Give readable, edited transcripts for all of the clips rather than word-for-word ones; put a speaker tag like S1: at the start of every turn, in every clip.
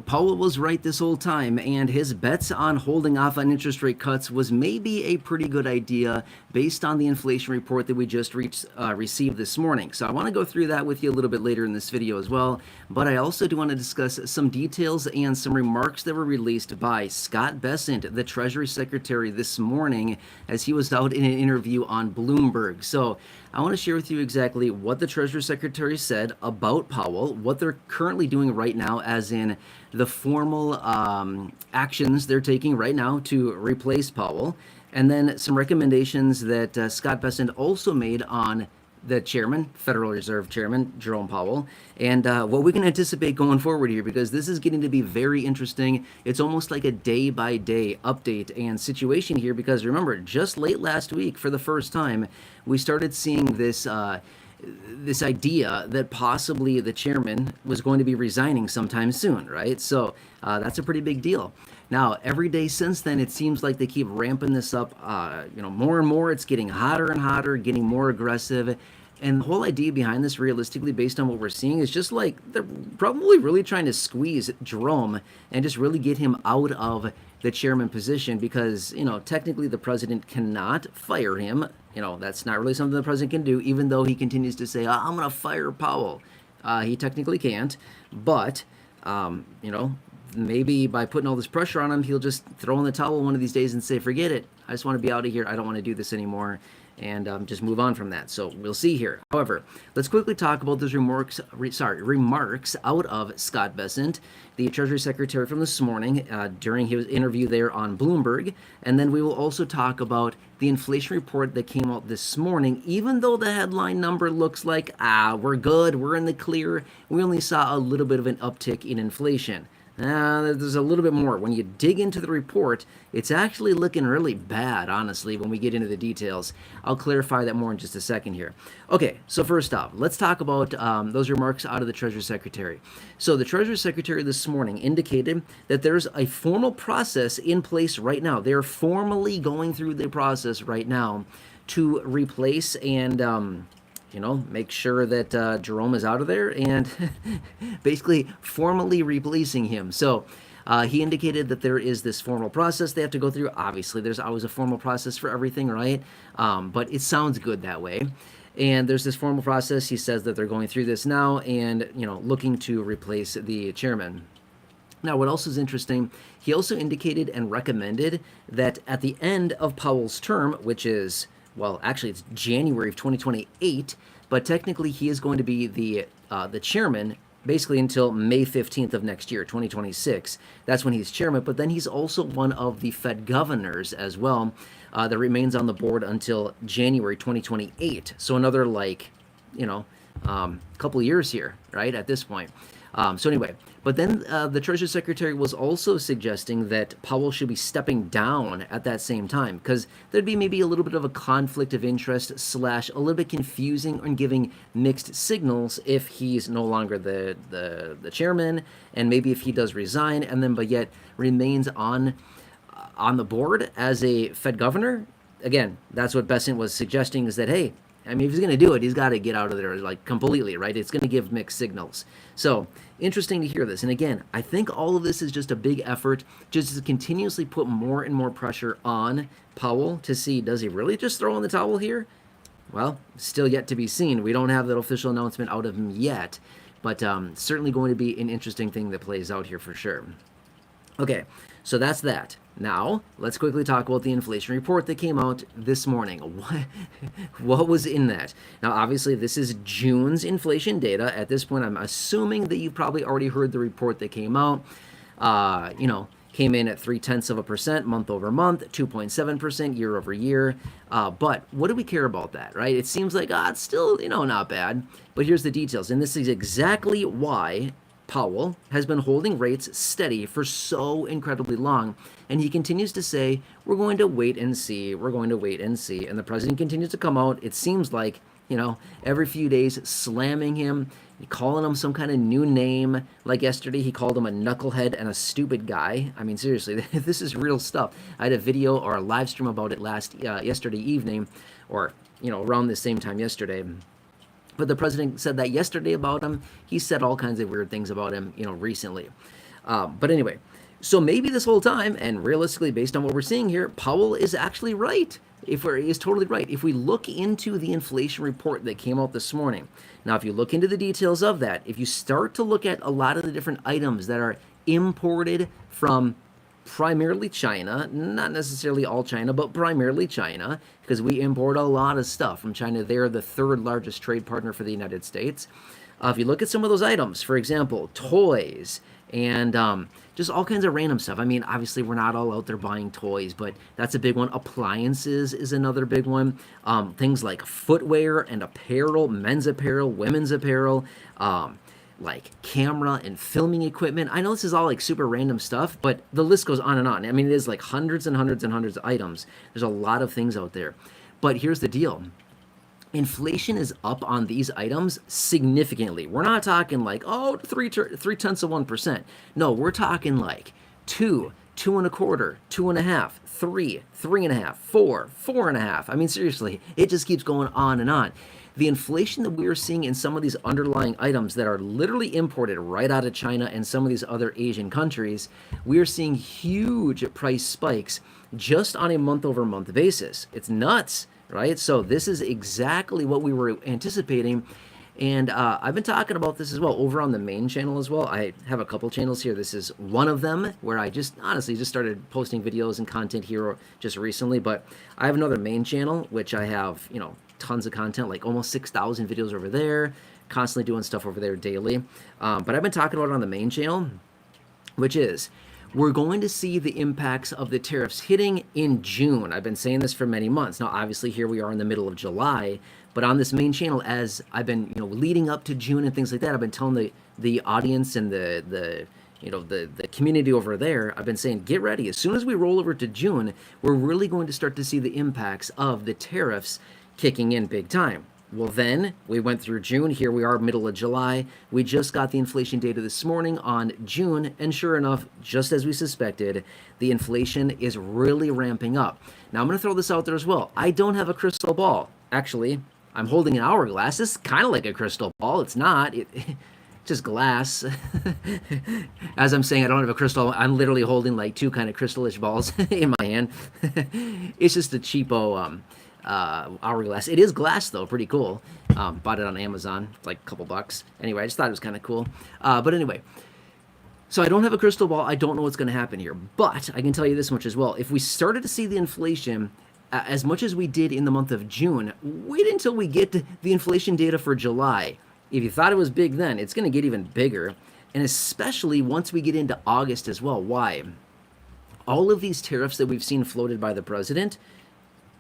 S1: Powell was right this whole time, and his bets on holding off on interest rate cuts was maybe a pretty good idea based on the inflation report that we just received this morning. So I want to go through that with you a little bit later in this video as well, but I also do want to discuss some details and some remarks that were released by Scott Bessent, the Treasury Secretary, this morning as he was out in an interview on Bloomberg. So I want to share with you exactly what the Treasury Secretary said about Powell, what they're currently doing right now, as in the formal actions they're taking right now to replace Powell, and then some recommendations that Scott Bessent also made on the chairman, Federal Reserve Chairman Jerome Powell, and what we can anticipate going forward here, because this is getting to be very interesting. It's almost like a day-by-day update and situation here, because remember, just late last week, for the first time, we started seeing this this idea that possibly the chairman was going to be resigning sometime soon, right? So that's a pretty big deal. Now, every day since then, it seems like they keep ramping this up, more and more. It's getting hotter and hotter, getting more aggressive. And the whole idea behind this, realistically, based on what we're seeing, is just like they're probably really trying to squeeze Jerome and just really get him out of the chairman position, because, technically the president cannot fire him. That's not really something the president can do, even though he continues to say, I'm going to fire Powell. He technically can't, but, maybe by putting all this pressure on him, he'll just throw in the towel one of these days and say, forget it. I just want to be out of here. I don't want to do this anymore, and just move on from that. So we'll see here. However, let's quickly talk about those remarks out of Scott Bessent, the Treasury Secretary, from this morning during his interview there on Bloomberg. And then we will also talk about the inflation report that came out this morning. Even though the headline number looks like, we're good, we're in the clear, we only saw a little bit of an uptick in inflation. There's a little bit more. When you dig into the report, it's actually looking really bad, honestly, when we get into the details. I'll clarify that more in just a second here. Okay, so first off, let's talk about those remarks out of the Treasury Secretary. So the Treasury Secretary this morning indicated that there's a formal process in place right now. They're formally going through the process right now to replace and make sure that Jerome is out of there and basically formally replacing him. So he indicated that there is this formal process they have to go through. Obviously, there's always a formal process for everything, right? But it sounds good that way. And there's this formal process. He says that they're going through this now and, looking to replace the chairman. Now, what else is interesting, he also indicated and recommended that at the end of Powell's term, which is, well, actually it's January of 2028, but technically he is going to be the chairman basically until May 15th of next year, 2026. That's when he's chairman, but then he's also one of the Fed governors as well that remains on the board until January 2028. So another couple of years here, right, at this point. So anyway, but then the Treasury Secretary was also suggesting that Powell should be stepping down at that same time, because there'd be maybe a little bit of a conflict of interest / a little bit confusing and giving mixed signals if he's no longer the chairman, and maybe if he does resign and then but yet remains on the board as a Fed governor. Again, that's what Bessent was suggesting, is that, hey, if he's going to do it, he's got to get out of there completely, right? It's going to give mixed signals. So interesting to hear this. And again, I think all of this is just a big effort just to continuously put more and more pressure on Powell to see, does he really just throw in the towel here? Well, still yet to be seen. We don't have that official announcement out of him yet, but certainly going to be an interesting thing that plays out here for sure. Okay, so that's that. Now, let's quickly talk about the inflation report that came out this morning. What was in that? Now, obviously, this is June's inflation data. At this point, I'm assuming that you've probably already heard the report that came out. Came in at 0.3% month over month, 2.7% year over year. But what do we care about that, right? It seems like, it's still, not bad. But here's the details. And this is exactly why Powell has been holding rates steady for so incredibly long. And he continues to say, we're going to wait and see. We're going to wait and see. And the president continues to come out, it seems like, every few days, slamming him, calling him some kind of new name. Like yesterday, he called him a knucklehead and a stupid guy. I mean, seriously, this is real stuff. I had a video or a live stream about it yesterday evening, or, around the same time yesterday. But the president said that yesterday about him. He said all kinds of weird things about him, recently. But anyway, so maybe this whole time, and realistically, based on what we're seeing here, Powell is actually right. Is totally right. If we look into the inflation report that came out this morning, now if you look into the details of that, if you start to look at a lot of the different items that are imported from primarily China, not necessarily all China, but primarily China, because we import a lot of stuff from China. They're the third largest trade partner for the United States. If you look at some of those items, for example, toys and just all kinds of random stuff. I mean, obviously, we're not all out there buying toys, but that's a big one. Appliances is another big one. Things like footwear and apparel, men's apparel, women's apparel, like camera and filming equipment. I know this is all like super random stuff, but the list goes on and on. I mean, it is like hundreds and hundreds and hundreds of items. There's a lot of things out there. But here's the deal. Inflation is up on these items significantly. We're not talking like, oh, 0.3%. No, we're talking like 2, 2.25, 2.5, 3, 3.5, 4, 4.5. I mean, seriously, it just keeps going on and on. The inflation that we're seeing in some of these underlying items that are literally imported right out of China and some of these other Asian countries, we're seeing huge price spikes just on a month-over-month basis. It's nuts, right? So this is exactly what we were anticipating. And I've been talking about this as well over on the main channel as well. I have a couple channels here. This is one of them where I just honestly just started posting videos and content here just recently. But I have another main channel, which I have, tons of content, like almost 6,000 videos over there, constantly doing stuff over there daily. But I've been talking about it on the main channel, which is we're going to see the impacts of the tariffs hitting in June. I've been saying this for many months. Now, obviously, here we are in the middle of July, but on this main channel, as I've been, leading up to June and things like that, I've been telling the audience and the community over there, I've been saying, get ready. As soon as we roll over to June, we're really going to start to see the impacts of the tariffs kicking in big time. Well, then we went through June. Here we are, middle of July. We just got the inflation data this morning on June, and sure enough, just as we suspected, the inflation is really ramping up. Now, I'm going to throw this out there as well. I don't have a crystal ball. Actually, I'm holding an hourglass. This is kind of like a crystal ball. It's not. It's just glass. As I'm saying, I don't have a crystal. I'm literally holding like two kind of crystallish balls in my hand. It's just a cheapo hourglass. It is glass though, pretty cool. Bought it on Amazon, like a couple bucks. Anyway, I just thought it was kind of cool. But anyway, so I don't have a crystal ball. I don't know what's going to happen here, but I can tell you this much as well. If we started to see the inflation as much as we did in the month of June, wait until we get the inflation data for July. If you thought it was big then, it's going to get even bigger, and especially once we get into August as well. Why? All of these tariffs that we've seen floated by the president,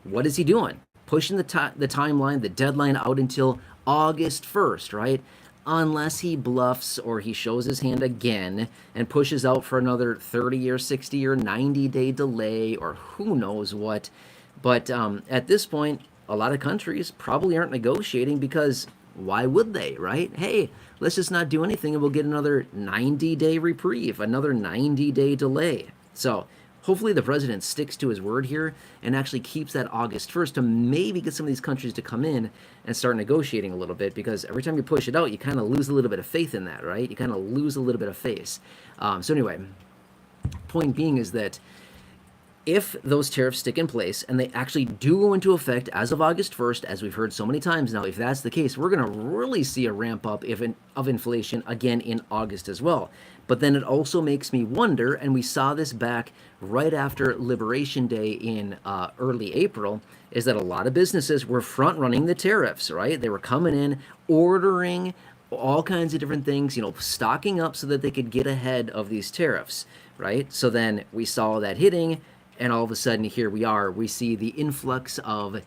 S1: what is he doing? Pushing the timeline, the deadline out until August 1st, right? Unless he bluffs or he shows his hand again and pushes out for another 30 or 60 or 90-day delay or who knows what. But at this point, a lot of countries probably aren't negotiating because why would they, right? Hey, let's just not do anything and we'll get another 90-day reprieve, another 90-day delay. So hopefully the president sticks to his word here and actually keeps that August 1st to maybe get some of these countries to come in and start negotiating a little bit, because every time you push it out, you kind of lose a little bit of faith in that, right? You kind of lose a little bit of faith. So anyway, point being is that if those tariffs stick in place and they actually do go into effect as of August 1st, as we've heard so many times now, if that's the case, we're going to really see a ramp up of inflation again in August as well. But then it also makes me wonder, and we saw this back right after Liberation Day in early April, is that a lot of businesses were front-running the tariffs, right? They were coming in, ordering all kinds of different things, stocking up so that they could get ahead of these tariffs, right? So then we saw that hitting, and all of a sudden, here we are. We see the influx of,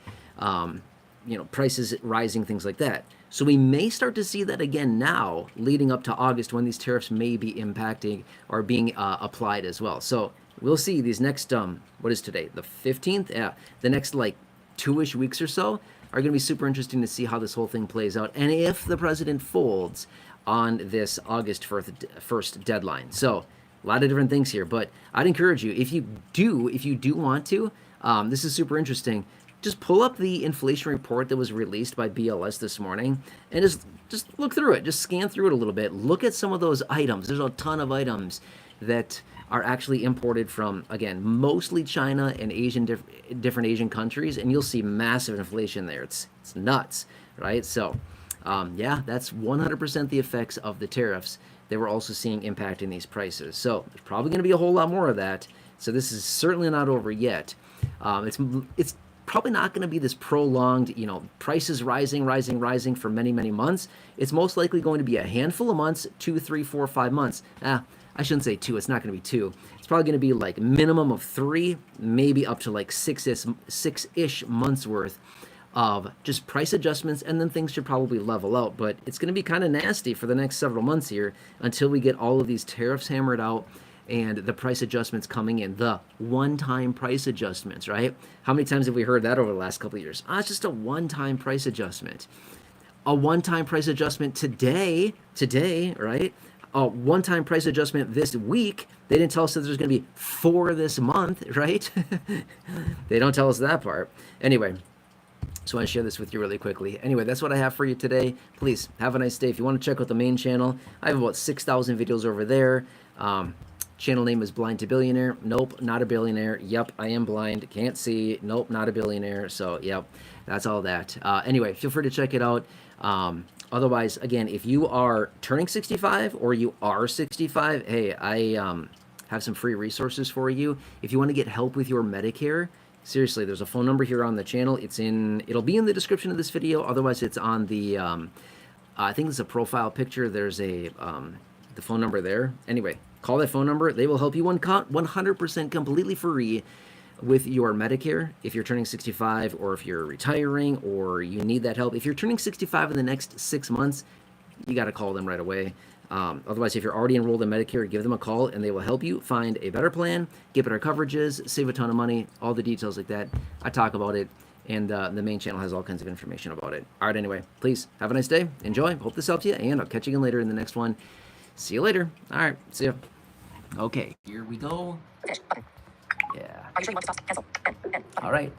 S1: prices rising, things like that. So we may start to see that again now, leading up to August, when these tariffs may be impacting or being applied as well. So we'll see these next, what is today, the 15th? Yeah, the next like 2-ish weeks or so are going to be super interesting to see how this whole thing plays out, and if the president folds on this August 1st deadline. So a lot of different things here, but I'd encourage you, if you do want to, this is super interesting, just pull up the inflation report that was released by BLS this morning and just look through it, just scan through it a little bit, look at some of those items. There's a ton of items. that are actually imported from, again, mostly China and different Asian countries, and you'll see massive inflation there. It's nuts, right? So, yeah, that's 100% the effects of the tariffs that we're also seeing impacting these prices. So there's probably going to be a whole lot more of that. So this is certainly not over yet. It's probably not going to be this prolonged, prices rising for many, many months. It's most likely going to be a handful of months, 2, 3, 4, 5 months. I shouldn't say 2. It's not going to be 2. It's probably going to be like minimum of 3, maybe up to like 6-ish months worth of just price adjustments, and then things should probably level out. But it's going to be kind of nasty for the next several months here until we get all of these tariffs hammered out and the price adjustments coming in, the one-time price adjustments, right? How many times have we heard that over the last couple of years? It's just a one-time price adjustment. A one-time price adjustment today, right? A one-time price adjustment this week. They didn't tell us that there's going to be 4 this month, right? They don't tell us that part. Anyway, so I want to share this with you really quickly. Anyway, that's what I have for you today. Please have a nice day. If you want to check out the main channel, I have about 6,000 videos over there. Channel name is Blind to Billionaire. Nope, not a billionaire. Yep, I am blind. Can't see. Nope, not a billionaire. So, yep, that's all that. Anyway, feel free to check it out. Otherwise, again, if you are turning 65 or you are 65, hey, I have some free resources for you. If you want to get help with your Medicare, seriously, there's a phone number here on the channel. It'll be in the description of this video. Otherwise, it's on the, I think it's a profile picture. There's the phone number there. Anyway, call that phone number. They will help you 100% completely free with your Medicare if you're turning 65 or if you're retiring or you need that help. If you're turning 65 in the next 6 months, you got to call them right away. Otherwise, if you're already enrolled in Medicare, give them a call and they will help you find a better plan, get better coverages, save a ton of money, all the details like that. I talk about it, and the main channel has all kinds of information about it. All right, anyway, please have a nice day. Enjoy. Hope this helped you, and I'll catch you again later in the next one. See you later. All right, see ya. Okay, here we go. Yeah. Are you sure you want to stop? Cancel. All right.